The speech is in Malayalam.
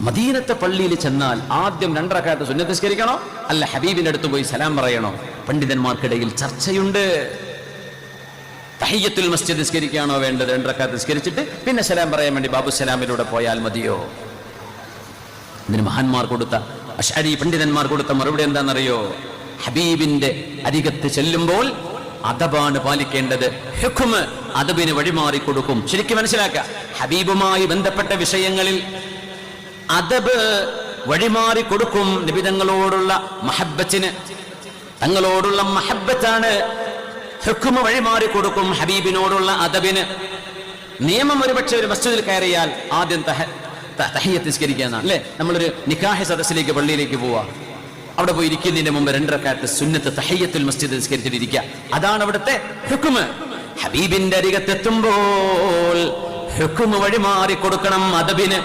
മദീനത്തെ പള്ളിയിൽ ചെന്നാൽ ആദ്യം 2 റക്അത്ത് സുന്നത്ത് നിസ്കരിക്കണോ, അല്ല ഹബീബിന്റെ അടുത്ത് പോയി സലാം പറയണോ? പണ്ഡിതന്മാർക്കിടയിൽ ചർച്ചയുണ്ട്. തഹിയ്യത്തുൽ മസ്ജിദ് നിസ്കരിക്കുകയാണോ വേണ്ടത്? 2 റക്അത്ത് നിസ്കരിച്ചിട്ട് പിന്നെ സലാം പറയാൻ വേണ്ടി ബാബു സലാമിലൂടെ പോയാൽ മതിയോ? ഇതിന് മഹാന്മാർ കൊടുത്ത, അശ്അരി പണ്ഡിതന്മാർ കൊടുത്ത മറുപടി എന്താണെന്നറിയോ? ഹബീബിന്റെ അരികത്ത് ചെല്ലുമ്പോൾ അദബാണ് പാലിക്കേണ്ടത്. ഹുക്മ് അദബിന് വഴിമാറി കൊടുക്കും. ശരിക്കും മനസ്സിലാക്കുക, ഹബീബുമായി ബന്ധപ്പെട്ട വിഷയങ്ങളിൽ അദബ് വഴിമാറി കൊടുക്കും. നബി തങ്ങളോടുള്ള മഹബ്ബത്തിന്, തങ്ങളോടുള്ള മഹബ്ബത്താണ് ഹുക്മ് വഴിമാറി കൊടുക്കും ഹബീബിനോടുള്ള അദബിന്. നിയമം ഒരുപക്ഷെ ഒരു മസ്ജിദിൽ കയറിയാൽ ആദ്യം തഹിയ്യത്ത് നിസ്കരിക്കാനാണ് അല്ലേ? നമ്മളൊരു നിക്കാഹ് സദസ്സിലേക്ക് പള്ളിയിലേക്ക് പോവാ, അവിടെ പോയി ഇരിക്കുന്നതിന്റെ മുമ്പ് 2 റക്അത്ത് സുന്നത്ത് തഹിയ്യത്തുൽ മസ്ജിദ് നിസ്കരിച്ചിട്ടിരിക്കുക. അതാണ് അവിടുത്തെ ഹുക്മ്. ഹബീബിന്റെ അരികത്തെത്തുമ്പോൾ ഹുക്മ് വഴിമാറി കൊടുക്കണം അദബിന്.